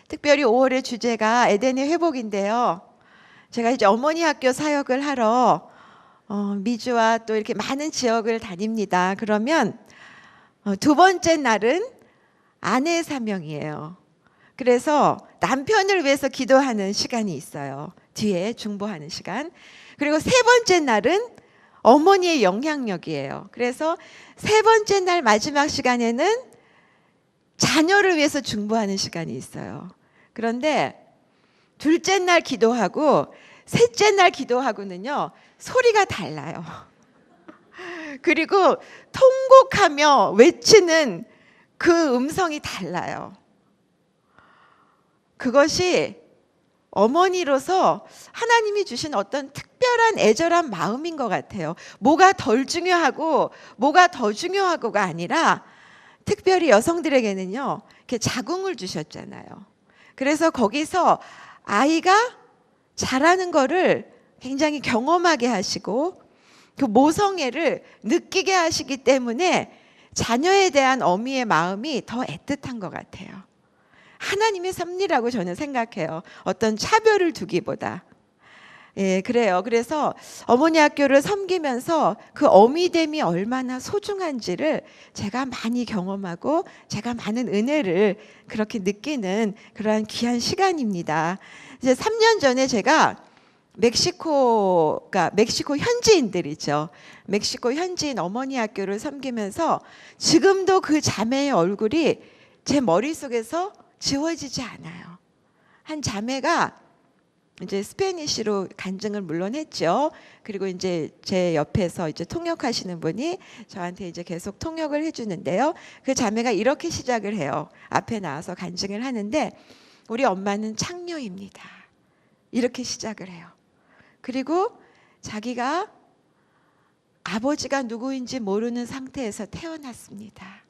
특별히 5월의 주제가 에덴의 회복인데요. 제가 이제 어머니 학교 사역을 하러 미주와 또 이렇게 많은 지역을 다닙니다. 그러면 두 번째 날은 아내의 사명이에요. 그래서 남편을 위해서 기도하는 시간이 있어요. 뒤에 중보하는 시간. 그리고 세 번째 날은 어머니의 영향력이에요. 그래서 세 번째 날 마지막 시간에는 자녀를 위해서 중보하는 시간이 있어요. 그런데 둘째 날 기도하고 셋째 날 기도하고는요, 소리가 달라요. 그리고 통곡하며 외치는 그 음성이 달라요. 그것이 어머니로서 하나님이 주신 어떤 특별한 애절한 마음인 것 같아요. 뭐가 덜 중요하고 뭐가 더 중요하고가 아니라 특별히 여성들에게는요, 이렇게 자궁을 주셨잖아요. 그래서 거기서 아이가 자라는 거를 굉장히 경험하게 하시고 그 모성애를 느끼게 하시기 때문에 자녀에 대한 어미의 마음이 더 애틋한 것 같아요. 하나님의 섭리라고 저는 생각해요. 어떤 차별을 두기보다. 예, 그래요. 그래서 어머니 학교를 섬기면서 그 어미됨이 얼마나 소중한지를 제가 많이 경험하고 제가 많은 은혜를 그렇게 느끼는 그러한 귀한 시간입니다. 이제 3년 전에 제가 멕시코 현지인들이죠. 멕시코 현지인 어머니 학교를 섬기면서 지금도 그 자매의 얼굴이 제 머릿속에서 지워지지 않아요. 한 자매가 이제 스페니쉬로 간증을 물론 했죠. 그리고 이제 제 옆에서 이제 통역하시는 분이 저한테 이제 계속 통역을 해주는데요. 그 자매가 이렇게 시작을 해요. 앞에 나와서 간증을 하는데, 우리 엄마는 창녀입니다. 이렇게 시작을 해요. 그리고 자기가 아버지가 누구인지 모르는 상태에서 태어났습니다.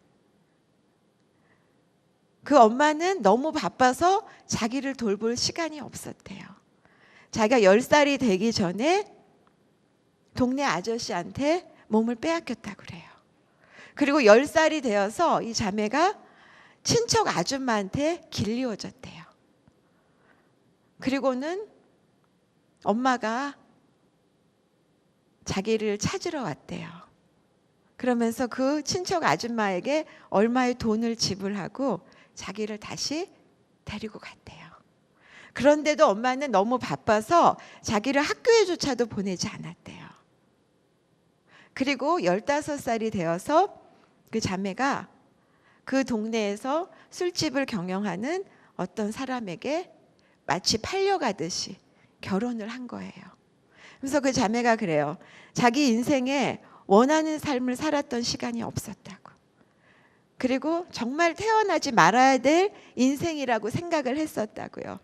그 엄마는 너무 바빠서 자기를 돌볼 시간이 없었대요. 자기가 10살이 되기 전에 동네 아저씨한테 몸을 빼앗겼다고 그래요. 그리고 10살이 되어서 이 자매가 친척 아줌마한테 길리워졌대요. 그리고는 엄마가 자기를 찾으러 왔대요. 그러면서 그 친척 아줌마에게 얼마의 돈을 지불하고 자기를 다시 데리고 갔대요. 그런데도 엄마는 너무 바빠서 자기를 학교에조차도 보내지 않았대요. 그리고 15살이 되어서 그 자매가 그 동네에서 술집을 경영하는 어떤 사람에게 마치 팔려가듯이 결혼을 한 거예요. 그래서 그 자매가 그래요. 자기 인생에 원하는 삶을 살았던 시간이 없었다고. 그리고 정말 태어나지 말아야 될 인생이라고 생각을 했었다고요.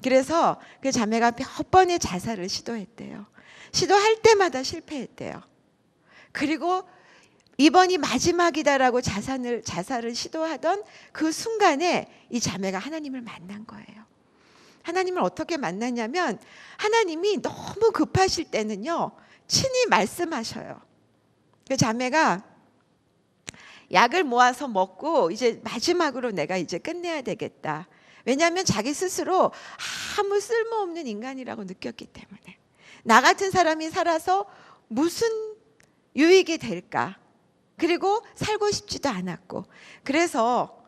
그래서 그 자매가 몇 번의 자살을 시도했대요. 시도할 때마다 실패했대요. 그리고 이번이 마지막이다라고 자살을 시도하던 그 순간에 이 자매가 하나님을 만난 거예요. 하나님을 어떻게 만났냐면, 하나님이 너무 급하실 때는요, 친히 말씀하셔요. 그 자매가 약을 모아서 먹고 이제 마지막으로 내가 이제 끝내야 되겠다. 왜냐하면 자기 스스로 아무 쓸모없는 인간이라고 느꼈기 때문에, 나 같은 사람이 살아서 무슨 유익이 될까? 그리고 살고 싶지도 않았고, 그래서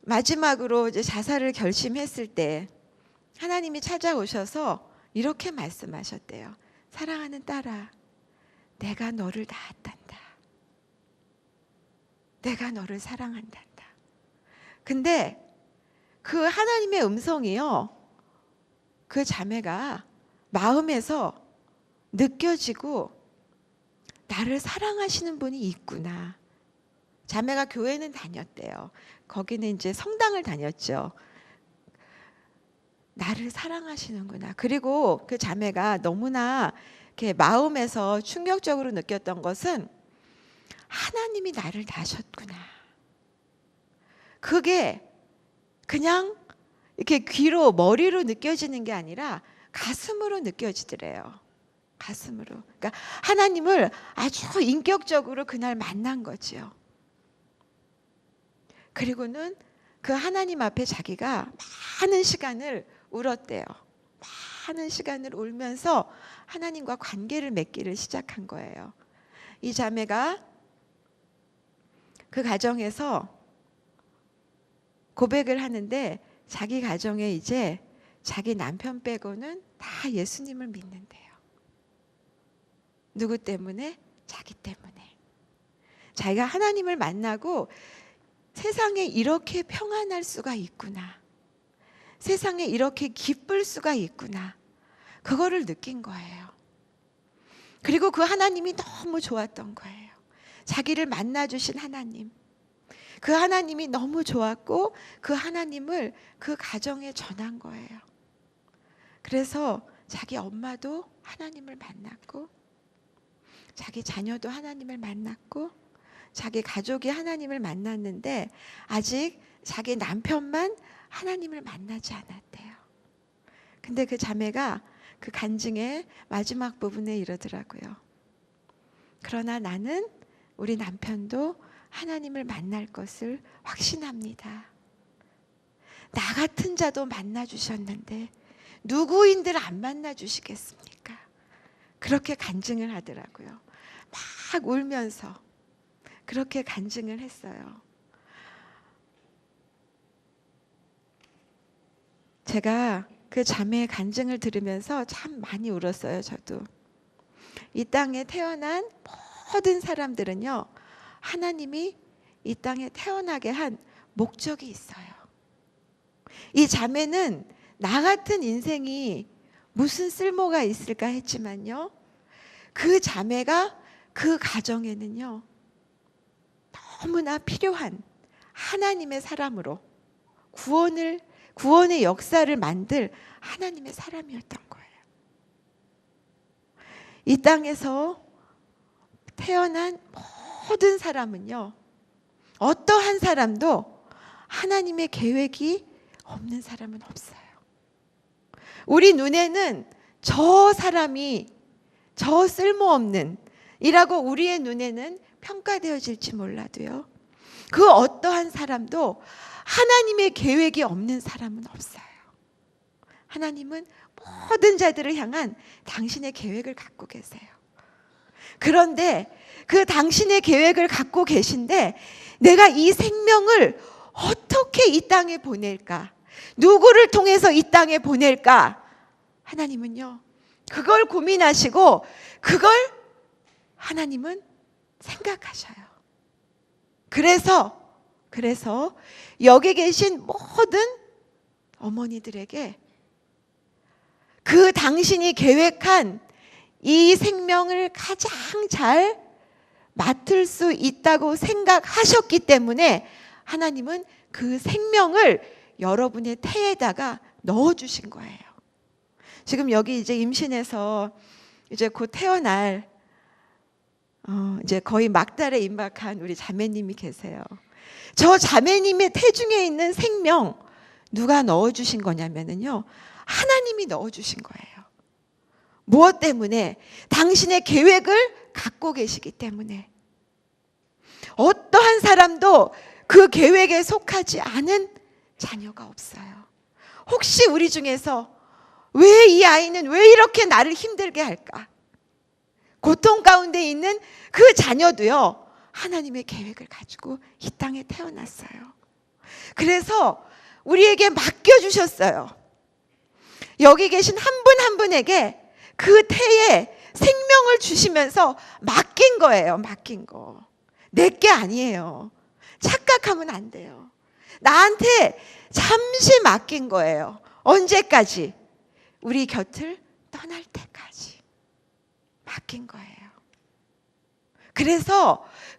마지막으로 이제 자살을 결심했을 때 하나님이 찾아오셔서 이렇게 말씀하셨대요. 사랑하는 딸아, 내가 너를 낳았단다. 내가 너를 사랑한단다. 근데 그 하나님의 음성이요, 그 자매가 마음에서 느껴지고, 나를 사랑하시는 분이 있구나. 자매가 교회는 다녔대요. 거기는 이제 성당을 다녔죠. 나를 사랑하시는구나. 그리고 그 자매가 너무나 이렇게 마음에서 충격적으로 느꼈던 것은, 하나님이 나를 낳으셨구나. 그게 그냥 이렇게 귀로, 머리로 느껴지는 게 아니라 가슴으로 느껴지더래요. 가슴으로. 그러니까 하나님을 아주 인격적으로 그날 만난 거지요. 그리고는 그 하나님 앞에 자기가 많은 시간을 울었대요. 많은 시간을 울면서 하나님과 관계를 맺기를 시작한 거예요. 이 자매가 그 가정에서 고백을 하는데 자기 가정에 이제 자기 남편 빼고는 다 예수님을 믿는데요. 누구 때문에? 자기 때문에. 자기가 하나님을 만나고 세상에 이렇게 평안할 수가 있구나. 세상에 이렇게 기쁠 수가 있구나. 그거를 느낀 거예요. 그리고 그 하나님이 너무 좋았던 거예요. 자기를 만나주신 하나님. 그 하나님이 너무 좋았고 그 하나님을 그 가정에 전한 거예요. 그래서 자기 엄마도 하나님을 만났고 자기 자녀도 하나님을 만났고 자기 가족이 하나님을 만났는데 아직 자기 남편만 하나님을 만나지 않았대요. 근데 그 자매가 그 간증의 마지막 부분에 이러더라고요. 그러나 나는 우리 남편도 하나님을 만날 것을 확신합니다. 나 같은 자도 만나 주셨는데 누구인들 안 만나 주시겠습니까? 그렇게 간증을 하더라고요. 막 울면서 그렇게 간증을 했어요. 제가 그 자매의 간증을 들으면서 참 많이 울었어요. 저도. 이 땅에 태어난 모든 사람들은요, 하나님이 이 땅에 태어나게 한 목적이 있어요. 이 자매는 나 같은 인생이 무슨 쓸모가 있을까 했지만요, 그 자매가 그 가정에는요 너무나 필요한 하나님의 사람으로 구원의 역사를 만들 하나님의 사람이었던 거예요. 이 땅에서 태어난 모든 사람은요, 어떠한 사람도 하나님의 계획이 없는 사람은 없어요. 우리 눈에는 저 사람이 저 쓸모없는 이라고 우리의 눈에는 평가되어질지 몰라도요, 그 어떠한 사람도 하나님의 계획이 없는 사람은 없어요. 하나님은 모든 자들을 향한 당신의 계획을 갖고 계세요. 그런데 그 당신의 계획을 갖고 계신데 내가 이 생명을 어떻게 이 땅에 보낼까? 누구를 통해서 이 땅에 보낼까? 하나님은요, 그걸 고민하시고 그걸 하나님은 생각하셔요. 그래서 여기 계신 모든 어머니들에게 그 당신이 계획한 이 생명을 가장 잘 맡을 수 있다고 생각하셨기 때문에 하나님은 그 생명을 여러분의 태에다가 넣어주신 거예요. 지금 여기 이제 임신해서 이제 곧 태어날 이제 거의 막달에 임박한 우리 자매님이 계세요. 저 자매님의 태중에 있는 생명 누가 넣어주신 거냐면요, 하나님이 넣어주신 거예요. 무엇 때문에? 당신의 계획을 갖고 계시기 때문에. 어떠한 사람도 그 계획에 속하지 않은 자녀가 없어요. 혹시 우리 중에서 왜 이 아이는 왜 이렇게 나를 힘들게 할까? 고통 가운데 있는 그 자녀도요, 하나님의 계획을 가지고 이 땅에 태어났어요. 그래서 우리에게 맡겨주셨어요. 여기 계신 한 분 한 분에게 그 태에 생명을 주시면서 맡긴 거예요. 맡긴 거. 내게 아니에요. 착각하면 안 돼요. 나한테 잠시 맡긴 거예요. 언제까지? 우리 곁을 떠날 때까지 맡긴 거예요.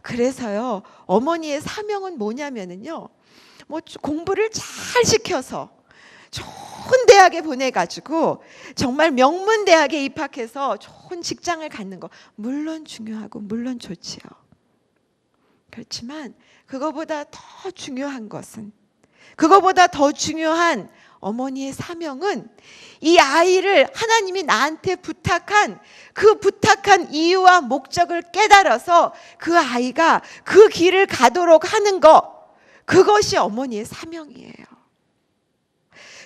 그래서요, 어머니의 사명은 뭐냐면은요, 뭐 공부를 잘 시켜서 좋은 대학에 보내가지고 정말 명문 대학에 입학해서 좋은 직장을 갖는 거 물론 중요하고 물론 좋지요. 그렇지만 그거보다 더 중요한 것은, 그거보다 더 중요한 어머니의 사명은 이 아이를 하나님이 나한테 부탁한 그 부탁한 이유와 목적을 깨달아서 그 아이가 그 길을 가도록 하는 거, 그것이 어머니의 사명이에요.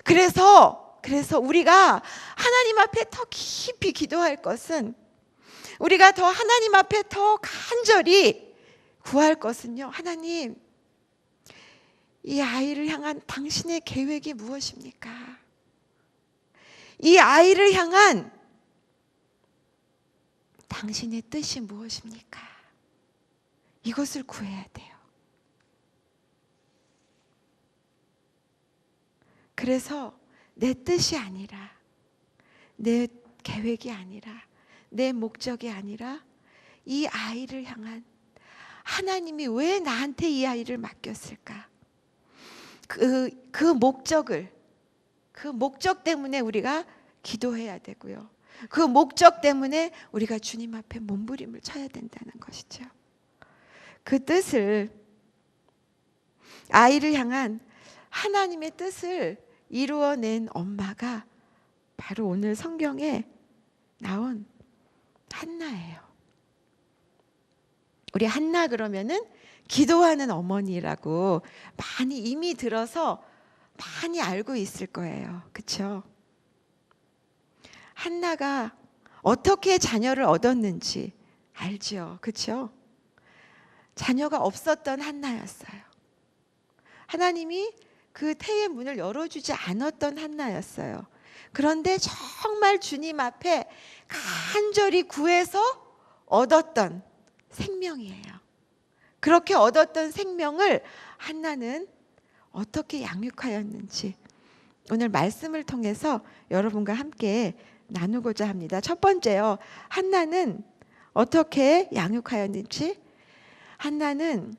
그래서 우리가 하나님 앞에 더 깊이 기도할 것은, 우리가 더 하나님 앞에 더 간절히 구할 것은요, 하나님, 이 아이를 향한 당신의 계획이 무엇입니까? 이 아이를 향한 당신의 뜻이 무엇입니까? 이것을 구해야 돼요. 그래서 내 뜻이 아니라, 내 계획이 아니라, 내 목적이 아니라 이 아이를 향한, 하나님이 왜 나한테 이 아이를 맡겼을까? 그 목적 때문에 우리가 기도해야 되고요. 그 목적 때문에 우리가 주님 앞에 몸부림을 쳐야 된다는 것이죠. 그 뜻을, 아이를 향한 하나님의 뜻을 이루어낸 엄마가 바로 오늘 성경에 나온 한나예요. 우리 한나 그러면은 기도하는 어머니라고 많이 이미 들어서 많이 알고 있을 거예요. 그렇죠? 한나가 어떻게 자녀를 얻었는지 알죠. 그렇죠? 자녀가 없었던 한나였어요. 하나님이 그 태의 문을 열어주지 않았던 한나였어요. 그런데 정말 주님 앞에 간절히 구해서 얻었던 생명이에요. 그렇게 얻었던 생명을 한나는 어떻게 양육하였는지 오늘 말씀을 통해서 여러분과 함께 나누고자 합니다. 첫 번째요, 한나는 어떻게 양육하였는지. 한나는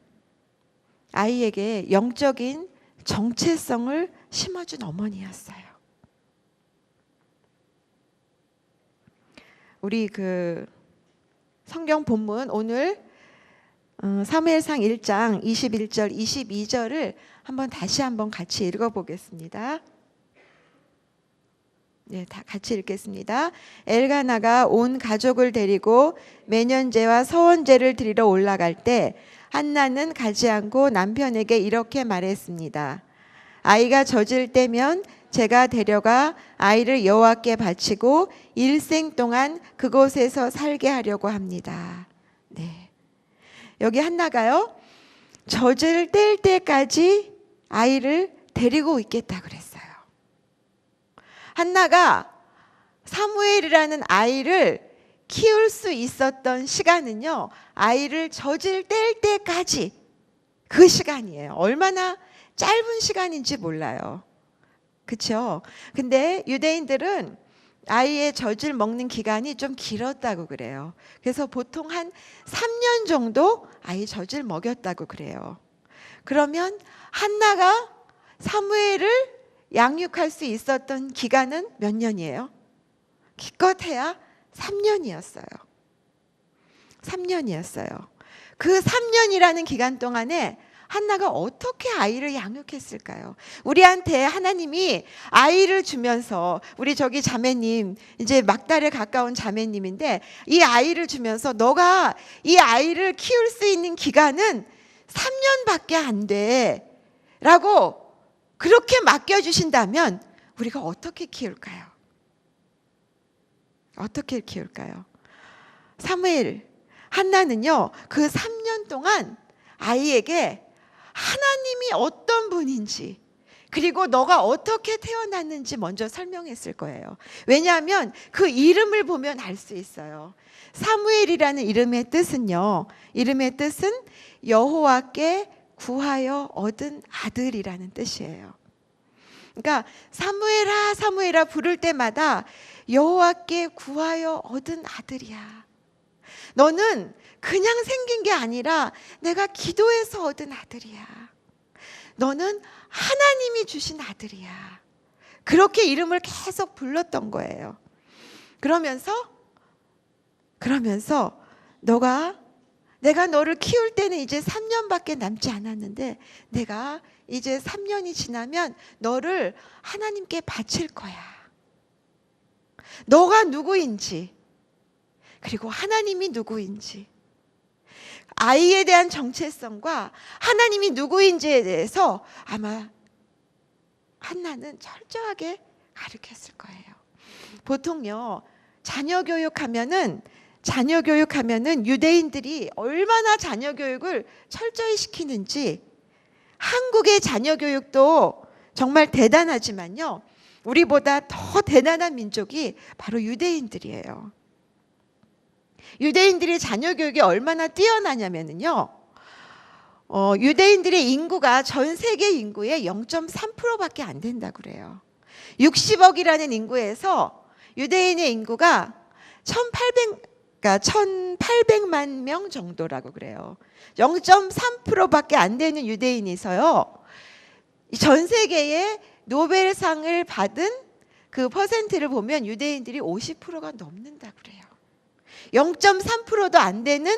아이에게 영적인 정체성을 심어준 어머니였어요. 우리 그 성경 본문 오늘 사무엘상 1장 21절 22절을 다시 한번 같이 읽어보겠습니다. 네, 다 같이 읽겠습니다. 엘가나가 온 가족을 데리고 매년제와 서원제를 드리러 올라갈 때 한나는 가지 않고 남편에게 이렇게 말했습니다. 아이가 젖을 때면 제가 데려가 아이를 여호와께 바치고 일생 동안 그곳에서 살게 하려고 합니다. 네, 여기 한나가요, 젖을 뗄 때까지 아이를 데리고 있겠다 그랬어요. 한나가 사무엘이라는 아이를 키울 수 있었던 시간은요, 아이를 젖을 뗄 때까지 그 시간이에요. 얼마나 짧은 시간인지 몰라요. 그렇죠? 근데 유대인들은 아이의 젖을 먹는 기간이 좀 길었다고 그래요. 그래서 보통 한 3년 정도 아이 젖을 먹였다고 그래요. 그러면 한나가 사무엘을 양육할 수 있었던 기간은 몇 년이에요? 기껏해야 3년이었어요. 3년이었어요. 그 3년이라는 기간 동안에 한나가 어떻게 아이를 양육했을까요? 우리한테 하나님이 아이를 주면서, 우리 저기 자매님, 이제 막달에 가까운 자매님인데, 이 아이를 주면서 너가 이 아이를 키울 수 있는 기간은 3년밖에 안 돼 라고 그렇게 맡겨주신다면 우리가 어떻게 키울까요? 어떻게 키울까요? 사무엘, 한나는요, 그 3년 동안 아이에게 하나님이 어떤 분인지, 그리고 너가 어떻게 태어났는지 먼저 설명했을 거예요. 왜냐하면 그 이름을 보면 알 수 있어요. 사무엘이라는 이름의 뜻은요, 이름의 뜻은 여호와께 구하여 얻은 아들이라는 뜻이에요. 그러니까 사무엘아 사무엘아 부를 때마다 여호와께 구하여 얻은 아들이야. 너는 그냥 생긴 게 아니라 내가 기도해서 얻은 아들이야. 너는 하나님이 주신 아들이야. 그렇게 이름을 계속 불렀던 거예요. 그러면서 내가 너를 키울 때는 이제 3년밖에 남지 않았는데 내가 이제 3년이 지나면 너를 하나님께 바칠 거야. 너가 누구인지, 그리고 하나님이 누구인지, 아이에 대한 정체성과 하나님이 누구인지에 대해서 아마 한나는 철저하게 가르쳤을 거예요. 보통요, 자녀 교육하면은 유대인들이 얼마나 자녀 교육을 철저히 시키는지, 한국의 자녀 교육도 정말 대단하지만요, 우리보다 더 대단한 민족이 바로 유대인들이에요. 유대인들이 자녀 교육이 얼마나 뛰어나냐면요, 유대인들의 인구가 전 세계 인구의 0.3%밖에 안 된다고 그래요. 60억이라는 인구에서 유대인의 인구가 1800만 명 정도라고 그래요. 0.3%밖에 안 되는 유대인이서요, 전 세계의 노벨상을 받은 그 퍼센트를 보면 유대인들이 50%가 넘는다고 그래요. 0.3%도 안 되는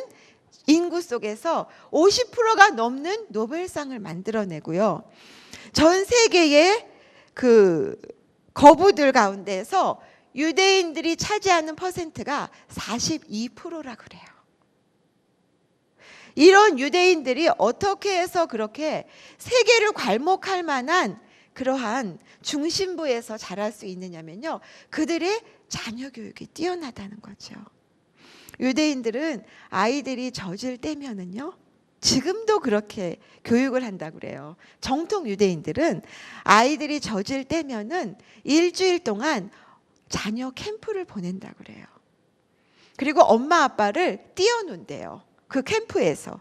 인구 속에서 50%가 넘는 노벨상을 만들어내고요. 전 세계의 그 거부들 가운데서 유대인들이 차지하는 퍼센트가 42%라 그래요. 이런 유대인들이 어떻게 해서 그렇게 세계를 괄목할 만한 그러한 중심부에서 자랄 수 있느냐면요, 그들의 자녀 교육이 뛰어나다는 거죠. 유대인들은 아이들이 젖을 떼면은요, 지금도 그렇게 교육을 한다고 그래요. 정통 유대인들은 아이들이 젖을 떼면은 일주일 동안 자녀 캠프를 보낸다고 그래요. 그리고 엄마 아빠를 띄워놓는데요, 그 캠프에서.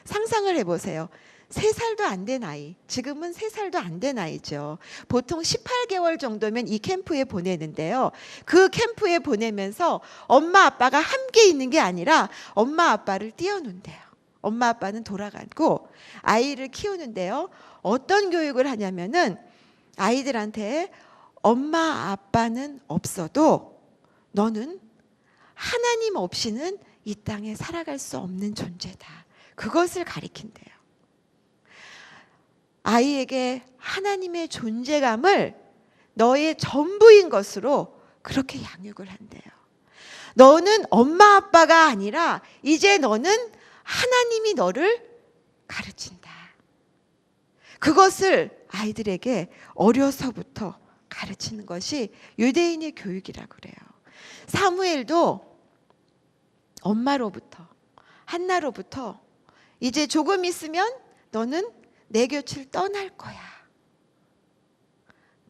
상상을 해보세요. 3살도 안 된 아이, 지금은 3살도 안 된 아이죠. 보통 18개월 정도면 이 캠프에 보내는데요, 그 캠프에 보내면서 엄마 아빠가 함께 있는 게 아니라 엄마 아빠를 띄워놓는데요. 엄마 아빠는 돌아가고 아이를 키우는데요, 어떤 교육을 하냐면은 아이들한테 엄마 아빠는 없어도 너는 하나님 없이는 이 땅에 살아갈 수 없는 존재다, 그것을 가리킨대요. 아이에게 하나님의 존재감을 너의 전부인 것으로 그렇게 양육을 한대요. 너는 엄마 아빠가 아니라 이제 너는 하나님이 너를 가르친다. 그것을 아이들에게 어려서부터 가르치는 것이 유대인의 교육이라고 그래요. 사무엘도 엄마로부터, 한나로부터 이제 조금 있으면 너는 내 곁을 떠날 거야.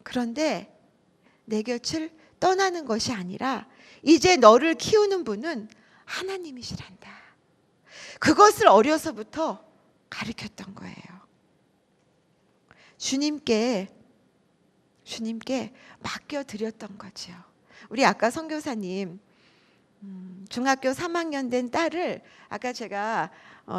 그런데 내 곁을 떠나는 것이 아니라 이제 너를 키우는 분은 하나님이시란다. 그것을 어려서부터 가르쳤던 거예요. 주님께 맡겨드렸던 거죠. 우리 아까 선교사님, 중학교 3학년 된 딸을 아까 제가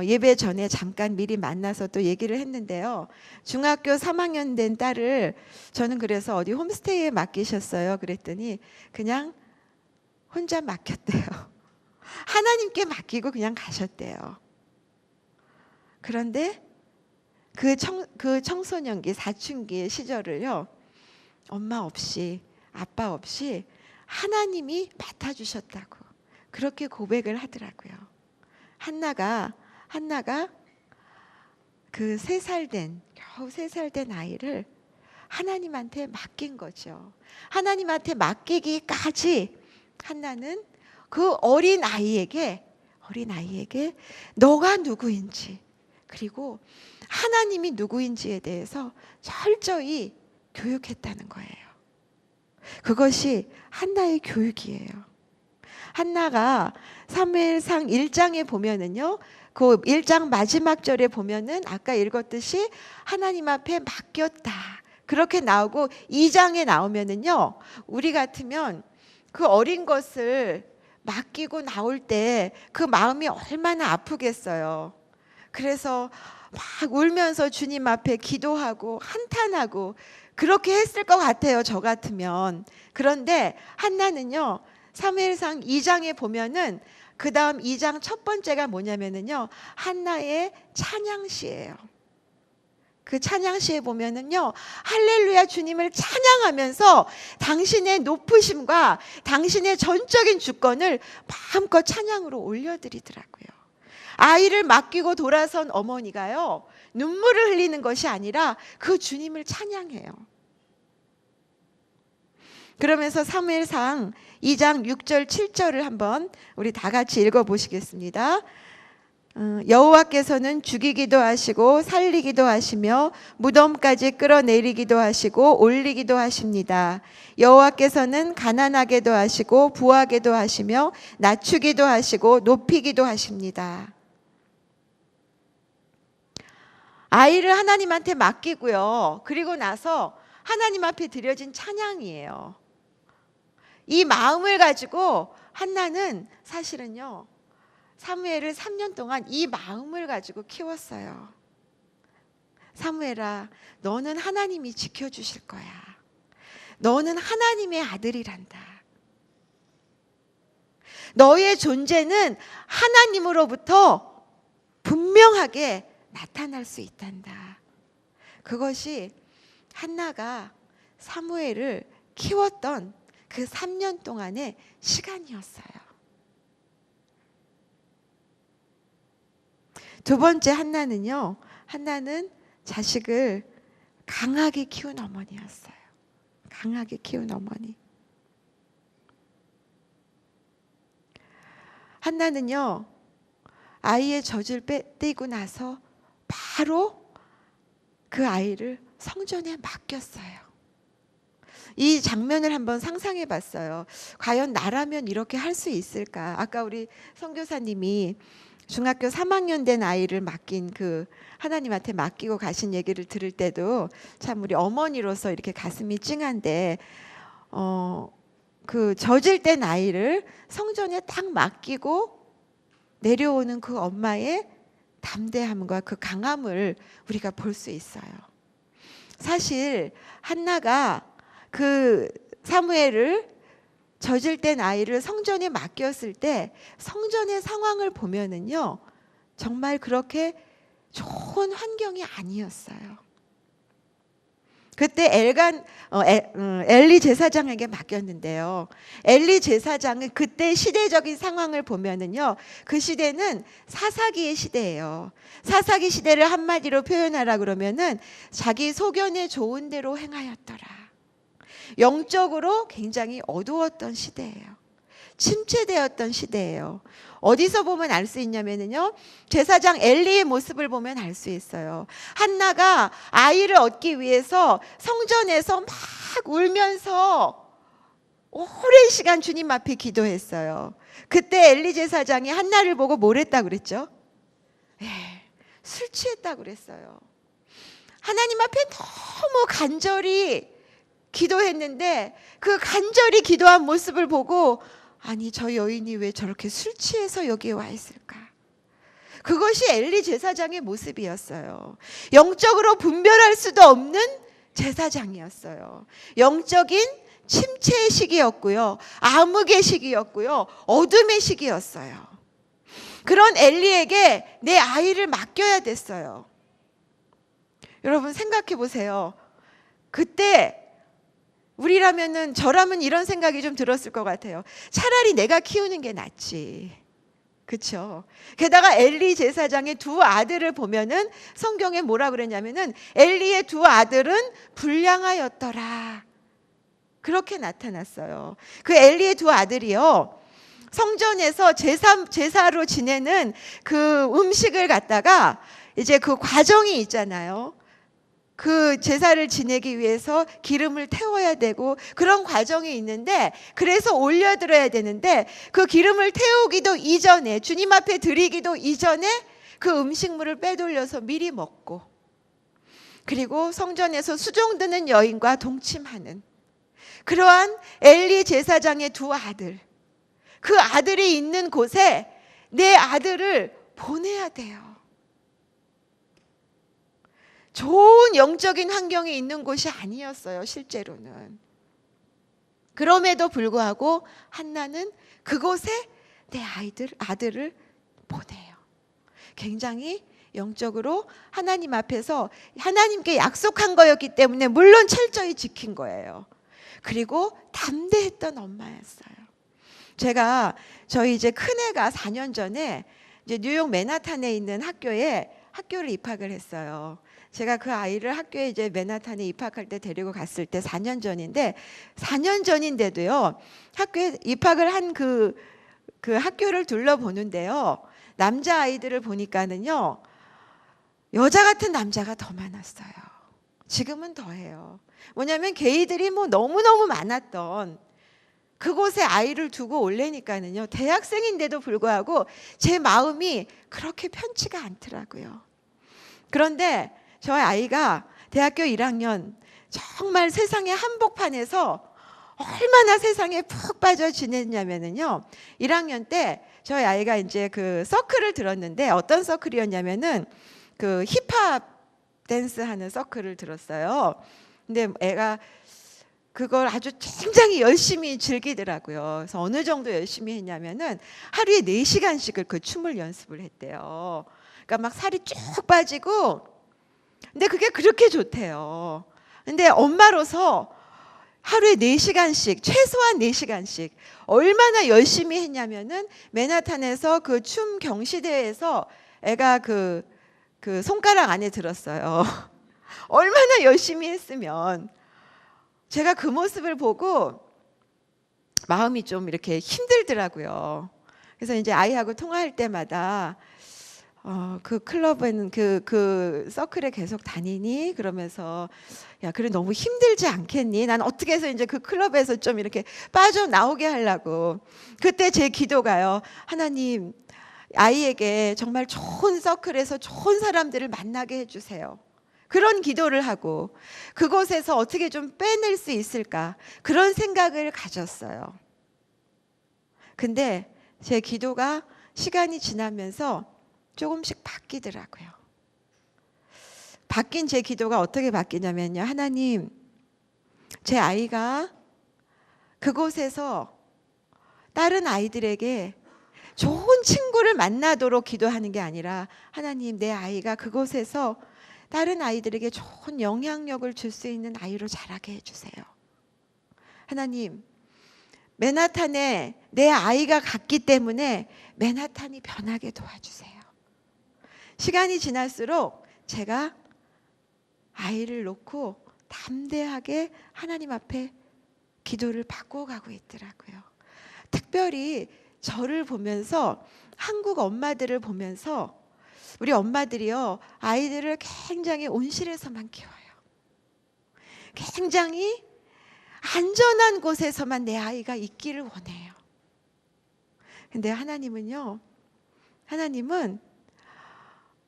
예배 전에 잠깐 미리 만나서 또 얘기를 했는데요, 중학교 3학년 된 딸을 저는 그래서 어디 홈스테이에 맡기셨어요. 그랬더니 그냥 혼자 맡겼대요. 하나님께 맡기고 그냥 가셨대요. 그런데 그 청소년기, 사춘기의 시절을요, 엄마 없이 아빠 없이 하나님이 맡아주셨다고 그렇게 고백을 하더라고요. 한나가 그 겨우 3살 된 아이를 하나님한테 맡긴 거죠. 하나님한테 맡기기까지 한나는 그 어린 아이에게 너가 누구인지, 그리고 하나님이 누구인지에 대해서 철저히 교육했다는 거예요. 그것이 한나의 교육이에요. 한나가 사무엘상 1장에 보면은요, 그 1장 마지막 절에 보면은 아까 읽었듯이 하나님 앞에 맡겼다 그렇게 나오고, 2장에 나오면은요, 우리 같으면 그 어린 것을 맡기고 나올 때 그 마음이 얼마나 아프겠어요. 그래서 막 울면서 주님 앞에 기도하고 한탄하고 그렇게 했을 것 같아요, 저 같으면. 그런데 한나는요, 사무엘상 2장에 보면은 그 다음 2장 첫 번째가 뭐냐면은요, 한나의 찬양시예요. 그 찬양시에 보면은요, 할렐루야 주님을 찬양하면서 당신의 높으심과 당신의 전적인 주권을 마음껏 찬양으로 올려드리더라고요. 아이를 맡기고 돌아선 어머니가요, 눈물을 흘리는 것이 아니라 그 주님을 찬양해요. 그러면서 사무엘상 2장 6절 7절을 한번 우리 다 같이 읽어보시겠습니다. 여호와께서는 죽이기도 하시고 살리기도 하시며 무덤까지 끌어내리기도 하시고 올리기도 하십니다. 여호와께서는 가난하게도 하시고 부하게도 하시며 낮추기도 하시고 높이기도 하십니다. 아이를 하나님한테 맡기고요, 그리고 나서 하나님 앞에 드려진 찬양이에요. 이 마음을 가지고 한나는 사실은요, 사무엘을 3년 동안 이 마음을 가지고 키웠어요. 사무엘아, 너는 하나님이 지켜주실 거야. 너는 하나님의 아들이란다. 너의 존재는 하나님으로부터 분명하게 나타날 수 있단다. 그것이 한나가 사무엘을 키웠던 그 3년 동안의 시간이었어요. 두 번째 한나는요, 한나는 자식을 강하게 키운 어머니였어요. 강하게 키운 어머니. 한나는요, 아이의 젖을 떼고 나서 바로 그 아이를 성전에 맡겼어요. 이 장면을 한번 상상해 봤어요. 과연 나라면 이렇게 할 수 있을까? 아까 우리 선교사님이 중학교 3학년 된 아이를 맡긴 그 하나님한테 맡기고 가신 얘기를 들을 때도 참 우리 어머니로서 이렇게 가슴이 찡한데, 그 젖을 뗀 아이를 성전에 딱 맡기고 내려오는 그 엄마의 담대함과 그 강함을 우리가 볼 수 있어요. 사실 한나가 그 사무엘을 젖을 뗀 아이를 성전에 맡겼을 때 성전의 상황을 보면은요, 정말 그렇게 좋은 환경이 아니었어요. 그때 엘리 제사장에게 맡겼는데요, 엘리 제사장은 그때 시대적인 상황을 보면은요, 그 시대는 사사기의 시대예요. 사사기 시대를 한마디로 표현하라 그러면은 자기 소견에 좋은 대로 행하였더라. 영적으로 굉장히 어두웠던 시대예요. 침체되었던 시대예요. 어디서 보면 알 수 있냐면요, 제사장 엘리의 모습을 보면 알 수 있어요. 한나가 아이를 얻기 위해서 성전에서 막 울면서 오랜 시간 주님 앞에 기도했어요. 그때 엘리 제사장이 한나를 보고 뭘 했다고 그랬죠? 술 취했다고 그랬어요. 하나님 앞에 너무 간절히 기도했는데 그 간절히 기도한 모습을 보고, 아니 저 여인이 왜 저렇게 술 취해서 여기에 와 있을까? 그것이 엘리 제사장의 모습이었어요. 영적으로 분별할 수도 없는 제사장이었어요. 영적인 침체의 시기였고요, 암흑의 시기였고요, 어둠의 시기였어요. 그런 엘리에게 내 아이를 맡겨야 됐어요. 여러분 생각해 보세요. 그때 우리라면은, 저라면 이런 생각이 좀 들었을 것 같아요. 차라리 내가 키우는 게 낫지. 그렇죠? 게다가 엘리 제사장의 두 아들을 보면은 성경에 뭐라 그랬냐면은 엘리의 두 아들은 불량하였더라. 그렇게 나타났어요. 그 엘리의 두 아들이요, 성전에서 제사로 지내는 그 음식을 갖다가 이제 그 과정이 있잖아요. 그 제사를 지내기 위해서 기름을 태워야 되고 그런 과정이 있는데, 그래서 올려드려야 되는데 그 기름을 태우기도 이전에, 주님 앞에 드리기도 이전에 그 음식물을 빼돌려서 미리 먹고, 그리고 성전에서 수종드는 여인과 동침하는 그러한 엘리 제사장의 두 아들, 그 아들이 있는 곳에 내 아들을 보내야 돼요. 좋은 영적인 환경이 있는 곳이 아니었어요, 실제로는. 그럼에도 불구하고 한나는 그곳에 내 아들을 보내요. 굉장히 영적으로 하나님 앞에서 하나님께 약속한 거였기 때문에 물론 철저히 지킨 거예요. 그리고 담대했던 엄마였어요. 제가 저희 이제 큰애가 4년 전에 이제 뉴욕 맨하탄에 있는 학교를 입학을 했어요. 제가 그 아이를 학교에 이제 맨하탄에 입학할 때 데리고 갔을 때 4년 전인데 4년 전인데도요. 학교에 입학을 한 그 학교를 둘러보는데요. 남자 아이들을 보니까는요. 여자 같은 남자가 더 많았어요. 지금은 더해요. 뭐냐면 게이들이 뭐 너무너무 많았던 그곳에 아이를 두고 올래니까는요. 대학생인데도 불구하고 제 마음이 그렇게 편치가 않더라고요. 그런데 저희 아이가 대학교 1학년 정말 세상의 한복판에서 얼마나 세상에 푹 빠져 지냈냐면은요. 1학년 때 저희 아이가 이제 그 서클을 들었는데 어떤 서클이었냐면은 그 힙합 댄스 하는 서클을 들었어요. 근데 애가 그걸 아주 굉장히 열심히 즐기더라고요. 그래서 어느 정도 열심히 했냐면은 하루에 4시간씩을 그 춤을 연습을 했대요. 그러니까 막 살이 쭉 빠지고 근데 그게 그렇게 좋대요. 근데 엄마로서 하루에 4시간씩 최소한 4시간씩 얼마나 열심히 했냐면은 맨하탄에서 그 춤 경시대회에서 애가 그 손가락 안에 들었어요. 얼마나 열심히 했으면. 제가 그 모습을 보고 마음이 좀 이렇게 힘들더라고요. 그래서 이제 아이하고 통화할 때마다 그 클럽은 그 서클에 계속 다니니? 그러면서 야, 그래 너무 힘들지 않겠니? 난 어떻게 해서 이제 그 클럽에서 좀 이렇게 빠져나오게 하려고. 그때 제 기도가요. 하나님, 아이에게 정말 좋은 서클에서 좋은 사람들을 만나게 해주세요. 그런 기도를 하고 그곳에서 어떻게 좀 빼낼 수 있을까 그런 생각을 가졌어요. 근데 제 기도가 시간이 지나면서 조금씩 바뀌더라고요. 바뀐 제 기도가 어떻게 바뀌냐면요. 하나님, 제 아이가 그곳에서 다른 아이들에게 좋은 친구를 만나도록 기도하는 게 아니라 하나님, 내 아이가 그곳에서 다른 아이들에게 좋은 영향력을 줄 수 있는 아이로 자라게 해주세요. 하나님, 맨하탄에 내 아이가 갔기 때문에 맨하탄이 변하게 도와주세요. 시간이 지날수록 제가 아이를 놓고 담대하게 하나님 앞에 기도를 바꿔가고 있더라고요. 특별히 저를 보면서 한국 엄마들을 보면서 우리 엄마들이요, 아이들을 굉장히 온실에서만 키워요. 굉장히 안전한 곳에서만 내 아이가 있기를 원해요. 근데 하나님은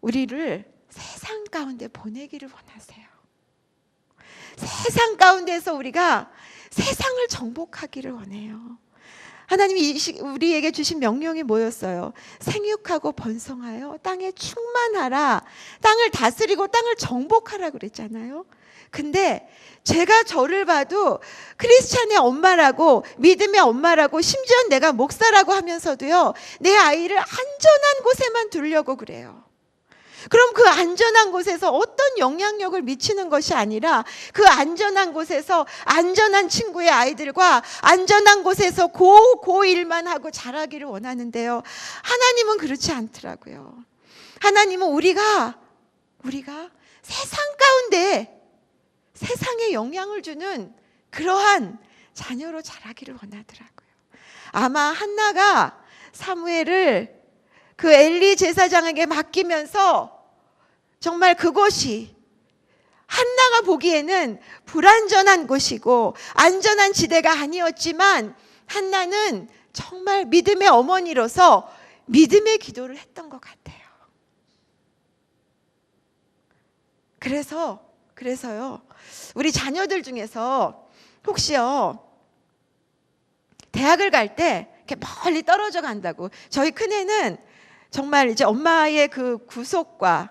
우리를 세상 가운데 보내기를 원하세요. 세상 가운데서 우리가 세상을 정복하기를 원해요. 하나님이 우리에게 주신 명령이 뭐였어요? 생육하고 번성하여 땅에 충만하라. 땅을 다스리고 땅을 정복하라 그랬잖아요. 근데 제가 저를 봐도 크리스찬의 엄마라고 믿음의 엄마라고 심지어 내가 목사라고 하면서도요. 내 아이를 안전한 곳에만 두려고 그래요. 그럼 그 안전한 곳에서 어떤 영향력을 미치는 것이 아니라 그 안전한 곳에서 안전한 친구의 아이들과 안전한 곳에서 고1만 하고 자라기를 원하는데요. 하나님은 그렇지 않더라고요. 하나님은 우리가 세상 가운데 세상에 영향을 주는 그러한 자녀로 자라기를 원하더라고요. 아마 한나가 사무엘을 그 엘리 제사장에게 맡기면서 정말 그곳이 한나가 보기에는 불안전한 곳이고 안전한 지대가 아니었지만 한나는 정말 믿음의 어머니로서 믿음의 기도를 했던 것 같아요. 그래서요, 우리 자녀들 중에서 혹시요, 대학을 갈 때 이렇게 멀리 떨어져 간다고. 저희 큰애는 정말 이제 엄마의 그 구속과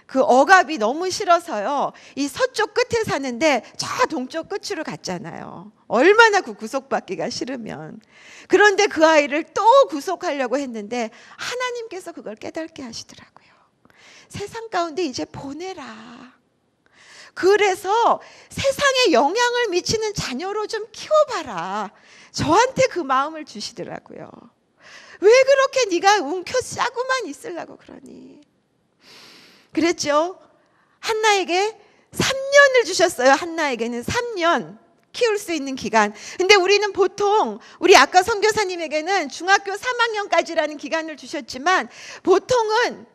그 억압이 너무 싫어서요. 이 서쪽 끝에 사는데 저 동쪽 끝으로 갔잖아요. 얼마나 그 구속받기가 싫으면. 그런데 그 아이를 또 구속하려고 했는데 하나님께서 그걸 깨닫게 하시더라고요. 세상 가운데 이제 보내라. 그래서 세상에 영향을 미치는 자녀로 좀 키워봐라. 저한테 그 마음을 주시더라고요. 왜 그렇게 네가 움켜 싸고만 있으려고 그러니? 그랬죠. 한나에게 3년을 주셨어요. 한나에게는 3년 키울 수 있는 기간. 근데 우리는 보통 우리 아까 선교사님에게는 중학교 3학년까지라는 기간을 주셨지만 보통은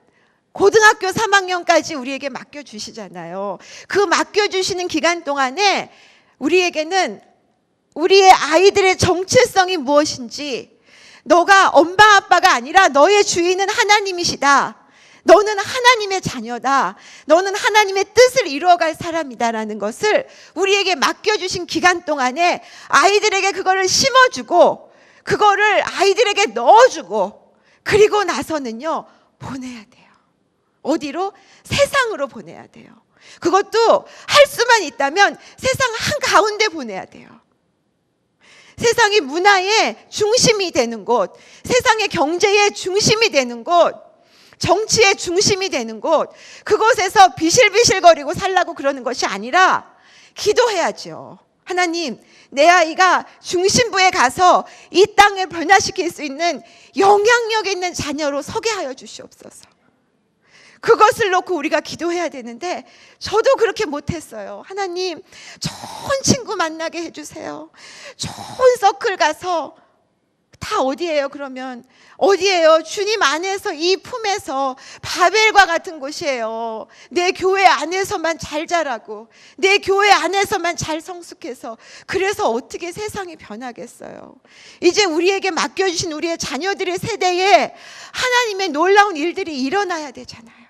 고등학교 3학년까지 우리에게 맡겨주시잖아요. 그 맡겨주시는 기간 동안에 우리에게는 우리의 아이들의 정체성이 무엇인지, 너가 엄마 아빠가 아니라 너의 주인은 하나님이시다, 너는 하나님의 자녀다, 너는 하나님의 뜻을 이루어갈 사람이다라는 것을 우리에게 맡겨주신 기간 동안에 아이들에게 그거를 심어주고 그거를 아이들에게 넣어주고, 그리고 나서는요 보내야 돼요. 어디로? 세상으로 보내야 돼요. 그것도 할 수만 있다면 세상 한가운데 보내야 돼요. 세상이 문화의 중심이 되는 곳, 세상의 경제의 중심이 되는 곳, 정치의 중심이 되는 곳, 그곳에서 비실비실거리고 살라고 그러는 것이 아니라 기도해야죠. 하나님, 내 아이가 중심부에 가서 이 땅을 변화시킬 수 있는 영향력 있는 자녀로 서게 하여 주시옵소서. 그것을 놓고 우리가 기도해야 되는데 저도 그렇게 못했어요. 하나님, 좋은 친구 만나게 해주세요. 좋은 서클 가서, 다 어디예요? 그러면 어디예요? 주님 안에서, 이 품에서, 바벨과 같은 곳이에요. 내 교회 안에서만 잘 자라고, 내 교회 안에서만 잘 성숙해서, 그래서 어떻게 세상이 변하겠어요? 이제 우리에게 맡겨주신 우리의 자녀들의 세대에 하나님의 놀라운 일들이 일어나야 되잖아요.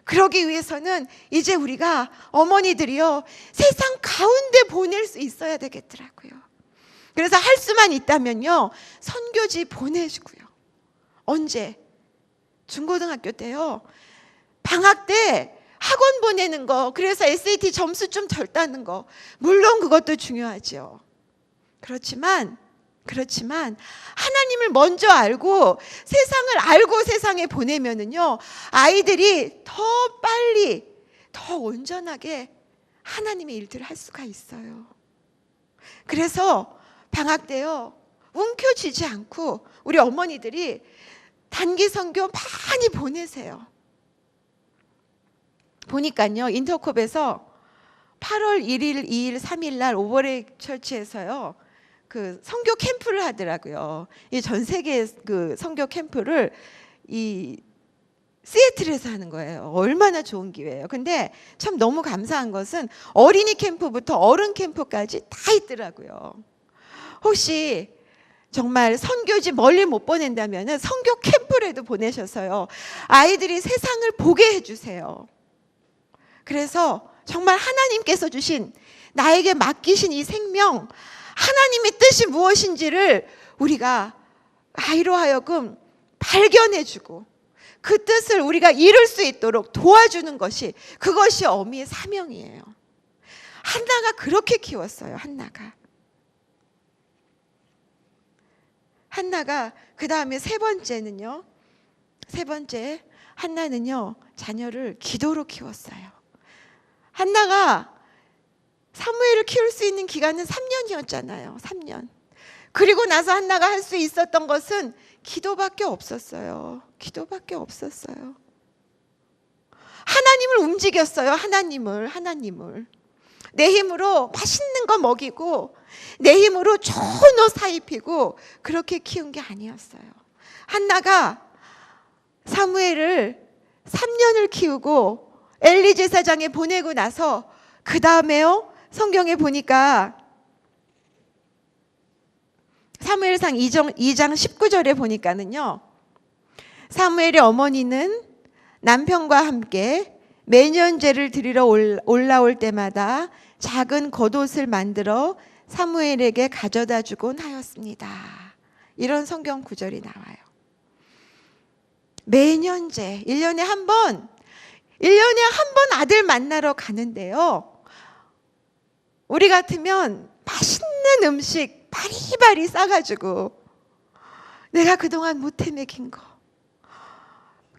그러기 위해서는 이제 우리가 어머니들이요, 세상 가운데 보낼 수 있어야 되겠더라고요. 그래서 할 수만 있다면요, 선교지 보내시고요. 언제? 중고등학교 때요. 방학 때 학원 보내는 거, 그래서 SAT 점수 좀 덜 따는 거, 물론 그것도 중요하죠. 그렇지만 하나님을 먼저 알고 세상을 알고 세상에 보내면은요, 아이들이 더 빨리, 더 온전하게 하나님의 일들을 할 수가 있어요. 그래서 방학 때요, 움켜쥐지 않고 우리 어머니들이 단기 선교 많이 보내세요. 보니까요, 인터콥에서 8월 1일, 2일, 3일 날 오버레이 철치에서요, 그 선교 캠프를 하더라고요. 이 전 세계 그 선교 캠프를 이 시애틀에서 하는 거예요. 얼마나 좋은 기회예요. 근데 참 너무 감사한 것은 어린이 캠프부터 어른 캠프까지 다 있더라고요. 혹시 정말 선교지 멀리 못 보낸다면 선교 캠프라도 보내셔서요, 아이들이 세상을 보게 해주세요. 그래서 정말 하나님께서 주신, 나에게 맡기신 이 생명, 하나님의 뜻이 무엇인지를 우리가 아이로 하여금 발견해주고 그 뜻을 우리가 이룰 수 있도록 도와주는 것이, 그것이 어미의 사명이에요. 한나가 그렇게 키웠어요. 한나가 그 다음에 세 번째 한나는요, 자녀를 기도로 키웠어요. 한나가 사무엘을 키울 수 있는 기간은 3년이었잖아요. 3년. 그리고 나서 한나가 할 수 있었던 것은 기도밖에 없었어요. 하나님을 움직였어요. 하나님을. 내 힘으로 맛있는 거 먹이고, 내 힘으로 좋은 옷 사입히고, 그렇게 키운 게 아니었어요. 한나가 사무엘을 3년을 키우고 엘리 제사장에 보내고 나서 그 다음에요, 성경에 보니까 사무엘상 2장 19절에 보니까는요, 사무엘의 어머니는 남편과 함께 매년 제를 드리러 올라올 때마다 작은 겉옷을 만들어 사무엘에게 가져다 주곤 하였습니다. 이런 성경 구절이 나와요. 매년제, 1년에 한 번 아들 만나러 가는데요, 우리 같으면 맛있는 음식 바리바리 싸가지고, 내가 그동안 못해 먹인 거,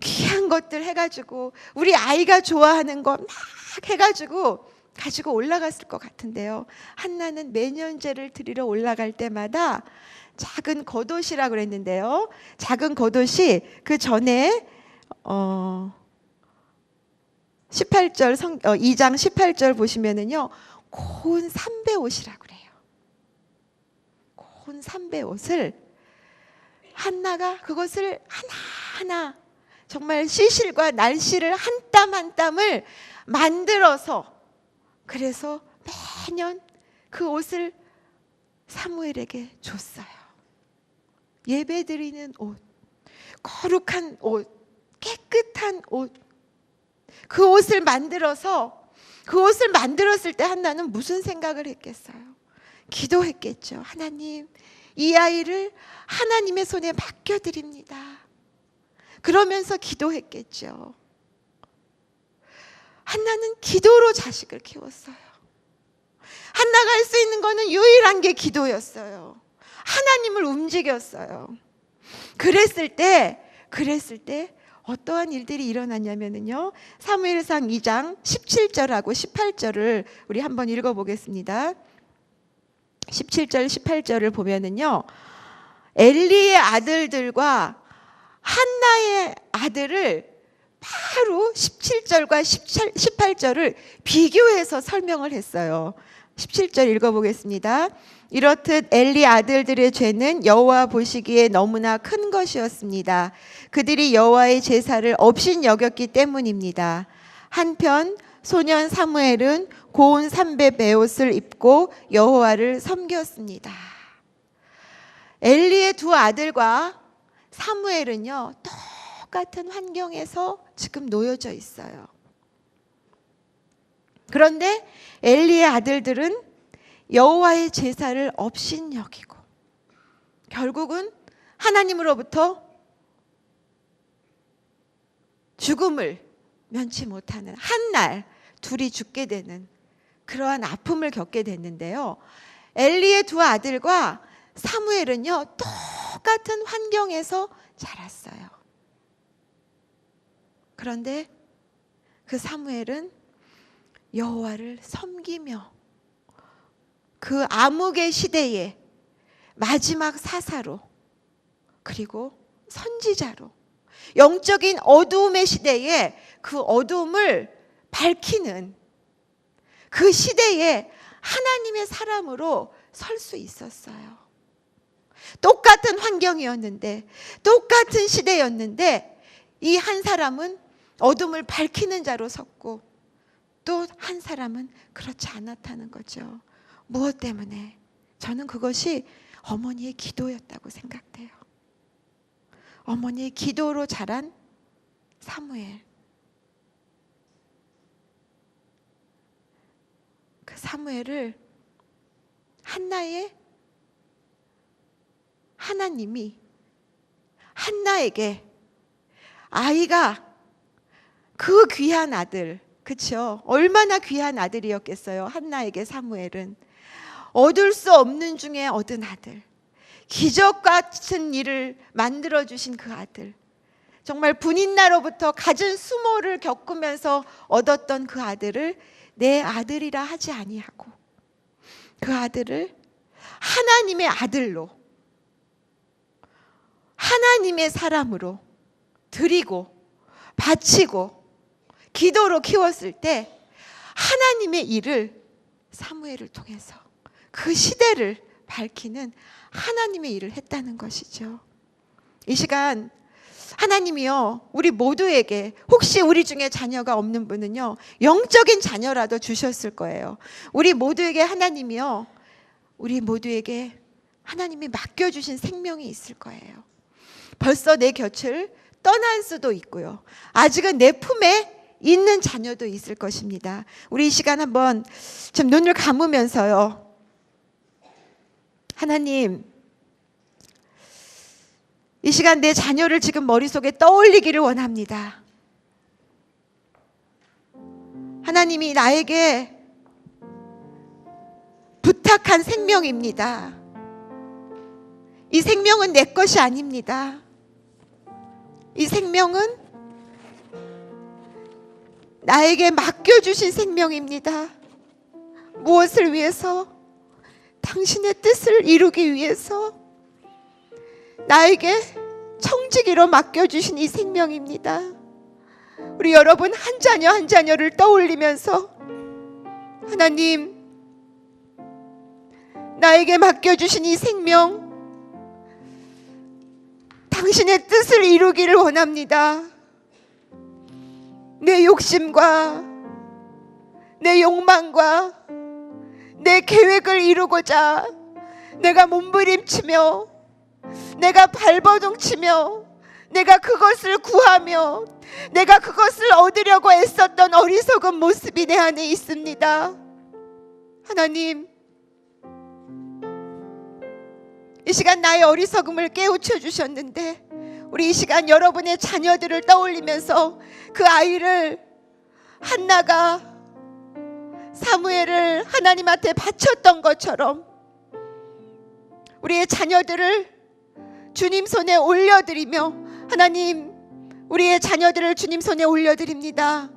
귀한 것들 해가지고, 우리 아이가 좋아하는 거 막 해가지고 가지고 올라갔을 것 같은데요. 한나는 매년제를 드리러 올라갈 때마다 작은 겉옷이라고 그랬는데요. 작은 겉옷이 그 전에 18절 2장 18절 보시면은요. 고운 삼배옷이라고 그래요. 고운 삼배옷을 한나가 그것을 하나하나 정말 시실과 날씨를 한 땀 한 땀을 만들어서 그래서 매년 그 옷을 사무엘에게 줬어요. 예배드리는 옷, 거룩한 옷, 깨끗한 옷. 그 옷을 만들어서 그 옷을 만들었을 때 한나는 무슨 생각을 했겠어요? 기도했겠죠. 하나님, 이 아이를 하나님의 손에 맡겨드립니다. 그러면서 기도했겠죠. 한나는 기도로 자식을 키웠어요. 한나가 할 수 있는 거는 유일한 게 기도였어요. 하나님을 움직였어요. 그랬을 때 어떠한 일들이 일어났냐면요. 사무엘상 2장 17절하고 18절을 우리 한번 읽어보겠습니다. 17절 18절을 보면은요. 엘리의 아들들과 한나의 아들을 바로 17절과 18절을 비교해서 설명을 했어요. 17절 읽어보겠습니다. 이렇듯 엘리 아들들의 죄는 여호와 보시기에 너무나 큰 것이었습니다. 그들이 여호와의 제사를 업신 여겼기 때문입니다. 한편 소년 사무엘은 고운 삼배 베옷을 입고 여호와를 섬겼습니다. 엘리의 두 아들과 사무엘은요, 똑같은 환경에서 지금 놓여져 있어요. 그런데 엘리의 아들들은 여호와의 제사를 업신여기고 결국은 하나님으로부터 죽음을 면치 못하는 한 날 둘이 죽게 되는 그러한 아픔을 겪게 됐는데요. 엘리의 두 아들과 사무엘은요, 똑같은 환경에서 자랐어요. 그런데 그 사무엘은 여호와를 섬기며 그 암흑의 시대에 마지막 사사로 그리고 선지자로 영적인 어두움의 시대에 그 어두움을 밝히는 그 시대에 하나님의 사람으로 설 수 있었어요. 똑같은 환경이었는데 똑같은 시대였는데 이 한 사람은 어둠을 밝히는 자로 섰고 또 한 사람은 그렇지 않았다는 거죠. 무엇 때문에? 저는 그것이 어머니의 기도였다고 생각돼요. 어머니의 기도로 자란 사무엘. 그 사무엘을 하나님이 한나에게 아이가 그 귀한 아들, 그렇죠? 얼마나 귀한 아들이었겠어요. 한나에게 사무엘은 얻을 수 없는 중에 얻은 아들, 기적 같은 일을 만들어 주신 그 아들, 정말 분인나로부터 갖은 수모를 겪으면서 얻었던 그 아들을 내 아들이라 하지 아니하고 그 아들을 하나님의 아들로, 하나님의 사람으로 드리고 바치고 기도로 키웠을 때 하나님의 일을 사무엘을 통해서 그 시대를 밝히는 하나님의 일을 했다는 것이죠. 이 시간 하나님이요, 우리 모두에게, 혹시 우리 중에 자녀가 없는 분은요, 영적인 자녀라도 주셨을 거예요. 우리 모두에게 하나님이요, 우리 모두에게 하나님이 맡겨주신 생명이 있을 거예요. 벌써 내 곁을 떠날 수도 있고요, 아직은 내 품에 있는 자녀도 있을 것입니다. 우리 이 시간 한번 좀 눈을 감으면서요, 하나님, 이 시간 내 자녀를 지금 머릿속에 떠올리기를 원합니다. 하나님이 나에게 부탁한 생명입니다. 이 생명은 내 것이 아닙니다. 이 생명은 나에게 맡겨주신 생명입니다. 무엇을 위해서? 당신의 뜻을 이루기 위해서 나에게 청지기로 맡겨주신 이 생명입니다. 우리 여러분 한 자녀 한 자녀를 떠올리면서 하나님, 나에게 맡겨주신 이 생명, 당신의 뜻을 이루기를 원합니다. 내 욕심과 내 욕망과 내 계획을 이루고자 내가 몸부림치며 내가 발버둥치며 내가 그것을 구하며 내가 그것을 얻으려고 애썼던 어리석은 모습이 내 안에 있습니다. 하나님, 이 시간 나의 어리석음을 깨우쳐 주셨는데 우리 이 시간 여러분의 자녀들을 떠올리면서 그 아이를 한나가 사무엘을 하나님한테 바쳤던 것처럼 우리의 자녀들을 주님 손에 올려드리며, 하나님, 우리의 자녀들을 주님 손에 올려드립니다.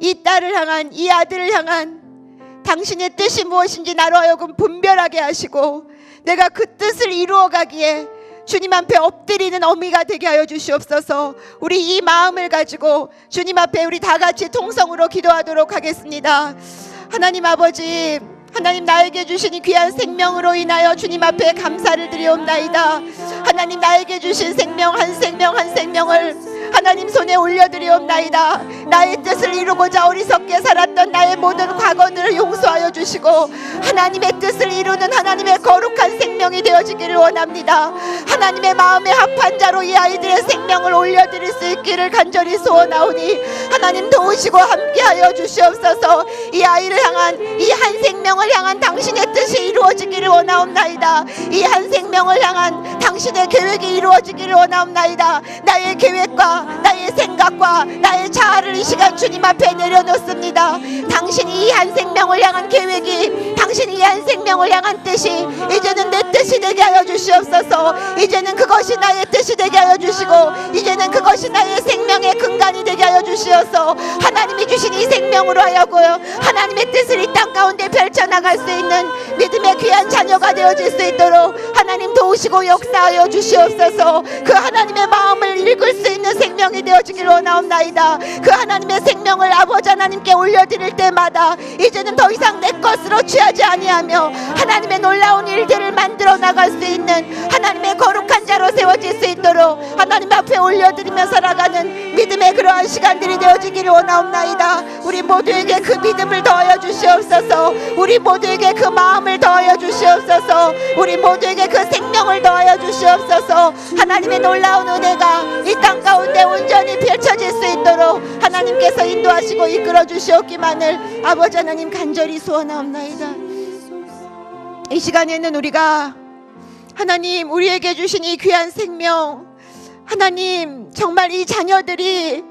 이 딸을 향한, 이 아들을 향한 당신의 뜻이 무엇인지 나로 하여금 분별하게 하시고 내가 그 뜻을 이루어가기에 주님 앞에 엎드리는 어미가 되게 하여 주시옵소서. 우리 이 마음을 가지고 주님 앞에 우리 다 같이 통성으로 기도하도록 하겠습니다. 하나님 아버지, 하나님, 나에게 주신 이 귀한 생명으로 인하여 주님 앞에 감사를 드리옵나이다. 하나님, 나에게 주신 생명 한 생명 한 생명을 하나님 손에 올려드리옵나이다. 나의 뜻을 이루고자 어리석게 살았던 나의 모든 과거들을 용서하여 주시고 하나님의 뜻을 이루는 하나님의 거룩한 생명이 되어지기를 원합니다. 하나님의 마음에 합한 자로 이 아이들의 생명을 올려드릴 수 있기를 간절히 소원하오니 하나님 도우시고 함께하여 주시옵소서. 이 아이를 향한, 이 한 생명을 향한 당신의 뜻이 이루어지기를 원하옵나이다. 이 한 생명을 향한 당신의 계획이 이루어지기를 원하옵나이다. 나의 계획과 나의 생각과 나의 자아를 이 시간 주님 앞에 내려놓습니다. 당신이 이 한 생명을 향한 계획이, 당신이 이 한 생명을 향한 뜻이 이제는 내 뜻이 되게 하여 주시옵소서. 이제는 그것이 나의 뜻이 되게 하여 주시고 이제는 그것이 나의 생명의 근간이 되게 하여 주시어서 하나님이 주신 이 생명으로 하여금 하나님의 뜻을 이 땅 가운데 펼쳐나갈 수 있는 믿음의 귀한 자녀가 되어질 수 있도록 하나님 도우시고 역사하여 주시옵소서. 그 하나님의 마음을 읽을 수 있는 생명이 되어지기를 원하옵나이다. 그 하나님의 생명을 아버지 하나님께 올려드릴 때마다 이제는 더 이상 내 것으로 취하지 아니하며 하나님의 놀라운 일들을 만들어 나갈 수 있는 하나님의 거룩한 자로 세워질 수 있도록 하나님 앞에 올려드리며 살아가는 믿음의 그러한 시간들이 되어지기를 원하옵나이다. 우리 모두에게 그 믿음을 더하여 주시옵소서. 우리 모두에게 그 마음을 더하여 주시옵소서. 우리 모두에게 그 생명을 더하여 주시옵소서. 하나님의 놀라운 은혜가 이 땅 가운데 온전히 펼쳐질 수 있도록 하나님께서 인도하시고 이끌어 주시옵기만을 아버지 하나님 간절히 소원하옵나이다. 이 시간에는 우리가 하나님, 우리에게 주신 이 귀한 생명, 하나님, 정말 이 자녀들이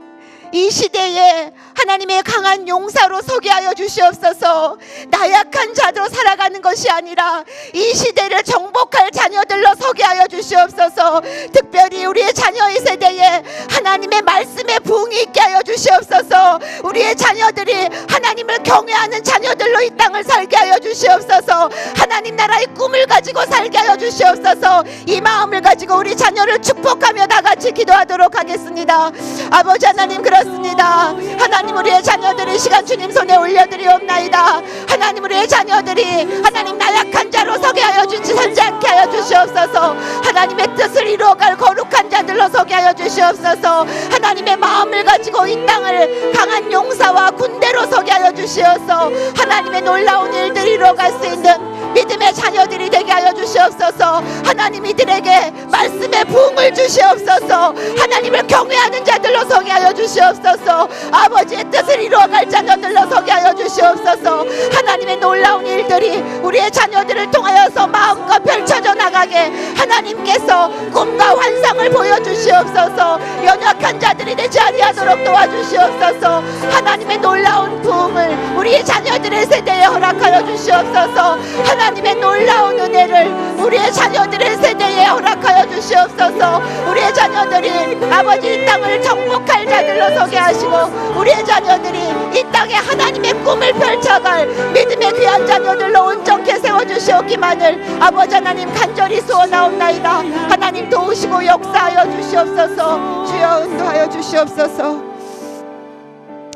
이 시대에 하나님의 강한 용사로 서게 하여 주시옵소서. 나약한 자로 살아가는 것이 아니라 이 시대를 정복할 자녀들로 서게 하여 주시옵소서. 특별히 우리의 자녀의 세대에 하나님의 말씀에 부응이 있게 하여 주시옵소서. 우리의 자녀들이 하나님을 경외하는 자녀들로 이 땅을 살게 하여 주시옵소서. 하나님 나라의 꿈을 가지고 살게 하여 주시옵소서. 이 마음을 가지고 우리 자녀를 축복하며 다 같이 기도하도록 하겠습니다. 아버지 하나님, 그렇습니다. 하나님, 우리의 자녀들이 시간 주님 손에 올려드리옵나이다. 하나님, 우리의 자녀들이 하나님 나약한 자로 서게 하여 주시지 않게 하여 주시옵소서. 하나님의 뜻을 이루어갈 거룩한 자들로 서게 하여 주시옵소서. 하나님의 마음을 가지고 이 땅을 강한 용사와 군대로 서게 하여 주시옵소서. 하나님의 놀라운 일들을 이루어갈 수 있는 믿음의 자녀들이 되게 하여 주시옵소서. 하나님, 이들에게 말씀의 부흥을 주시옵소서. 하나님을 경외하는 자들로 서게 하여 주시옵소서. 아버지의 뜻을 이루어갈 자녀들로 서게 하여 주시옵소서. 하나님의 놀라운 일들이 우리의 자녀들을 통하여서 마음껏 펼쳐져 나가게 하나님께서 꿈과 환상을 보여주시옵소서. 연약한 자들이 되지 아니하도록 도와주시옵소서. 하나님의 놀라운 부흥을 우리의 자녀들의 세대에 허락하여 주시옵소서. 하나님의 놀라운 은혜 세대를 우리의 자녀들의 세대에 허락하여 주시옵소서. 우리의 자녀들이 아버지 이 땅을 정복할 자들로 서게 하시고 우리의 자녀들이 이 땅에 하나님의 꿈을 펼쳐갈 믿음의 귀한 자녀들로 온전케 세워주시옵기만을 아버지 하나님 간절히 소원하옵나이다. 하나님 도우시고 역사하여 주시옵소서. 주여 인도하여 주시옵소서.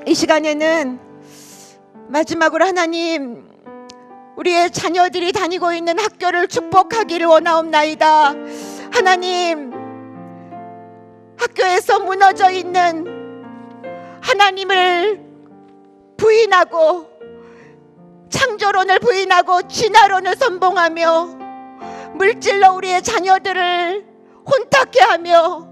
이 시간에는 마지막으로 하나님 우리의 자녀들이 다니고 있는 학교를 축복하기를 원하옵나이다. 하나님 학교에서 무너져 있는 하나님을 부인하고 창조론을 부인하고 진화론을 선봉하며 물질로 우리의 자녀들을 혼탁해 하며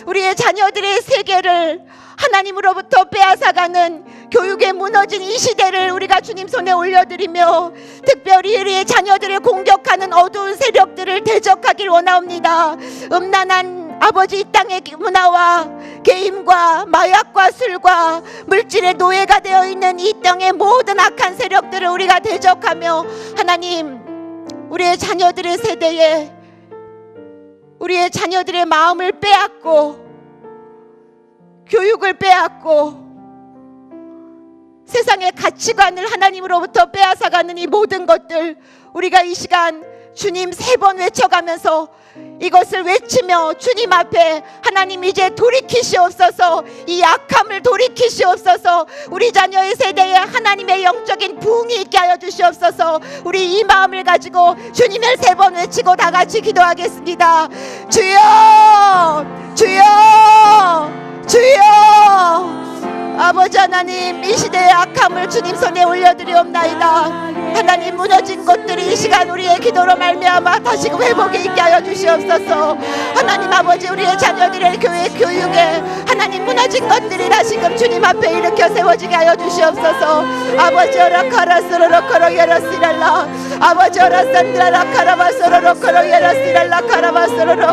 우리의 자녀들의 세계를 하나님으로부터 빼앗아가는 교육에 무너진 이 시대를 우리가 주님 손에 올려드리며 특별히 우리의 자녀들을 공격하는 어두운 세력들을 대적하길 원하옵니다. 음란한 아버지 이 땅의 문화와 게임과 마약과 술과 물질의 노예가 되어 있는 이 땅의 모든 악한 세력들을 우리가 대적하며 하나님 우리의 자녀들의 세대에 우리의 자녀들의 마음을 빼앗고 교육을 빼앗고 세상의 가치관을 하나님으로부터 빼앗아가는 이 모든 것들 우리가 이 시간 주님 3번 외쳐가면서 이것을 외치며 주님 앞에 하나님 이제 돌이키시옵소서. 이 악함을 돌이키시옵소서. 우리 자녀의 세대에 하나님의 영적인 부흥이 있게 하여 주시옵소서. 우리 이 마음을 가지고 주님을 3번 외치고 다 같이 기도하겠습니다. 주여 주여 주여. 아버지 하나님 이 시대의 악함을 주님 손에 올려드리옵나이다. 하나님 무너진 것들이 이 시간 우리의 기도로 말미암아 다시금 회복이 있게 하여 주시옵소서. 하나님 아버지 우리의 자녀들의 교회 교육에 하나님 무너진 것들이 다시금 주님 앞에 일으켜 세워지게 하여 주시옵소서. 아버지 오라카라 스로로코로 예라시랄라 아버지 오라산드라라 카라바스로로 코로 예라시랄라 카라바스로로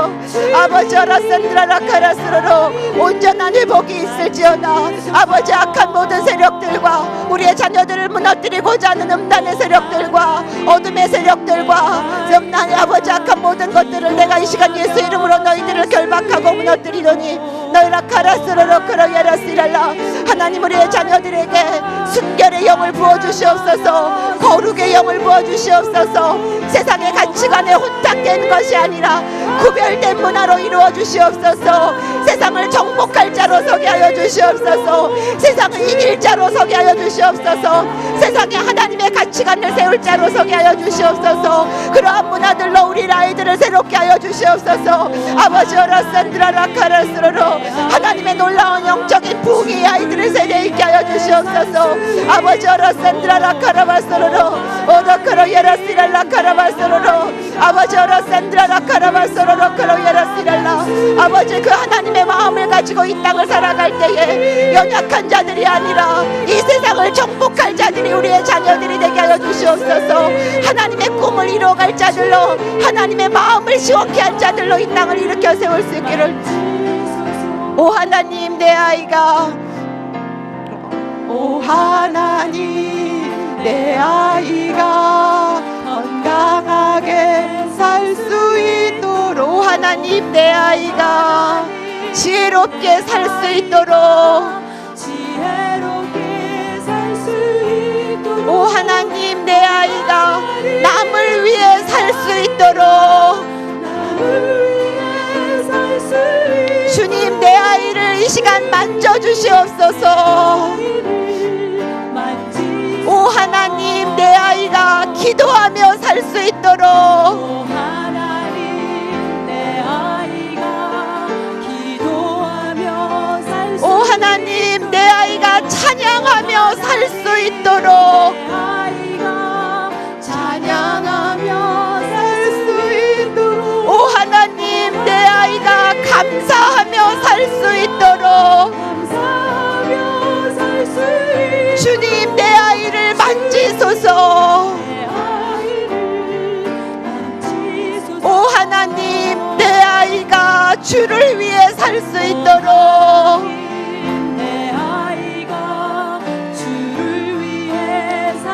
아버지 오라산드라라 카라스로로 온전한 회복이 있을지어다. 아버지 악한 모든 세력들과 우리의 자녀들을 무너뜨리고자 하는 음란의 세력들과 어둠의 세력들과 음란의 아버지 악한 모든 것들을 내가 이 시간 예수 이름으로 너희들을 결박하고 무너뜨리노니 너희라 카라스로로 크로예라시랄라. 하나님 우리의 자녀들에게 순결의 영을 부어주시옵소서. 거룩의 영을 부어주시옵소서. 세상의 가치관에 혼탁된 것이 아니라 구별된 문화로 이루어 주시옵소서. 세상을 정복할 자로 서게 하여 주시옵소서. 세상을 이길 자로 서게 하여 주시옵소서. 세상에 하나님의 가치관을 세울 자로 서게 하여 주시옵소서. 그러한 문화들로 우리 아이들을 새롭게 하여 주시옵소서. 아버지 오라산드라라 카라스로로 하나님의 놀라운 영적인 부흥이 아이들의 세대에 있게 하여 주시옵소서. 아버지 오라산드라라 카라바스로로 오더크로 예라시랄라 카라바스로로 아버지 오라산드라라 카라바스로로 크로 예라시랄라. 아버지 그 하나님의 마음을 가지고 이 땅을 살아갈 때에 연약한 자들이 아니라 이 세상을 정복할 자들이 우리의 자녀들이 되게 하여 주시옵소서. 하나님의 꿈을 이루어갈 자들로 하나님의 마음을 시원케 한 자들로 이 땅을 일으켜 세울 수 있기를. 오 하나님 내 아이가 오 하나님 내 아이가 건강하게 살 수 있도록 하나님 내 아이가 지혜롭게 살 수 있도록 오 하나님 내 아이가 남을 위해 살 수 있도록 주님 내 아이를 이 시간 만져주시옵소서. 오 하나님 내 아이가 기도하며 살 수 있도록 오 하나님 내 아이가 찬양하며 살 수 있도록 찬양하며 살 수 있도록 오 하나님 내 아이가 감사하며 살 수 있도록 주님 내 아이를 만지소서. 오 하나님 내 아이가 주를 위해 살 수 있도록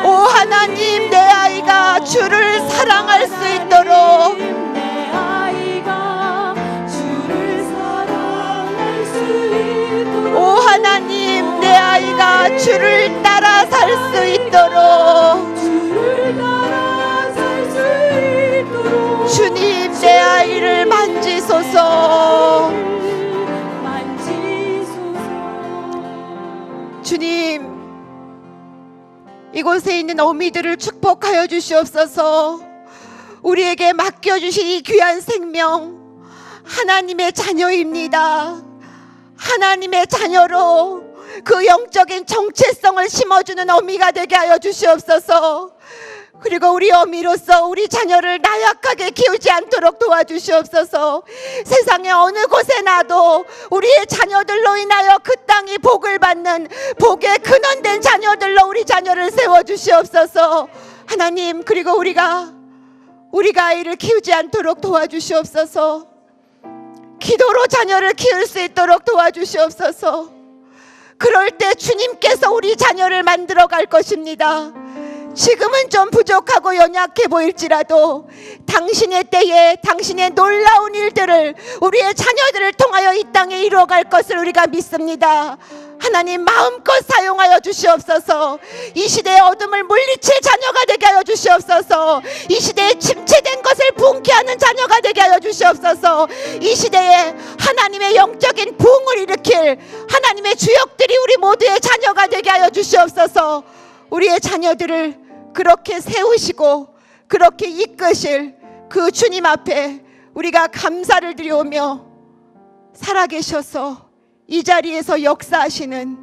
오 하나님 내 아이가 주를 사랑할 수 있도록 주를 따라 살 수 있도록 주님 내 아이를 만지소서. 주님 이곳에 있는 어미들을 축복하여 주시옵소서. 우리에게 맡겨주신 이 귀한 생명 하나님의 자녀입니다. 하나님의 자녀로 그 영적인 정체성을 심어주는 어미가 되게 하여 주시옵소서. 그리고 우리 어미로서 우리 자녀를 나약하게 키우지 않도록 도와주시옵소서. 세상의 어느 곳에 나도 우리의 자녀들로 인하여 그 땅이 복을 받는 복의 근원된 자녀들로 우리 자녀를 세워주시옵소서. 하나님, 그리고 우리가 아이를 키우지 않도록 도와주시옵소서. 기도로 자녀를 키울 수 있도록 도와주시옵소서. 그럴 때 주님께서 우리 자녀를 만들어 갈 것입니다. 지금은 좀 부족하고 연약해 보일지라도 당신의 때에 당신의 놀라운 일들을 우리의 자녀들을 통하여 이 땅에 이루어갈 것을 우리가 믿습니다. 하나님 마음껏 사용하여 주시옵소서. 이 시대의 어둠을 물리칠 자녀가 되게 하여 주시옵소서. 이 시대에 침체된 것을 부흥케 하는 자녀가 되게 하여 주시옵소서. 이 시대에 하나님의 영적인 부흥을 일으킬 하나님의 주역들이 우리 모두의 자녀가 되게 하여 주시옵소서. 우리의 자녀들을 그렇게 세우시고 그렇게 이끄실 그 주님 앞에 우리가 감사를 드리오며 살아계셔서 이 자리에서 역사하시는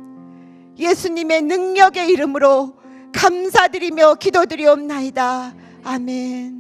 예수님의 능력의 이름으로 감사드리며 기도드리옵나이다. 아멘.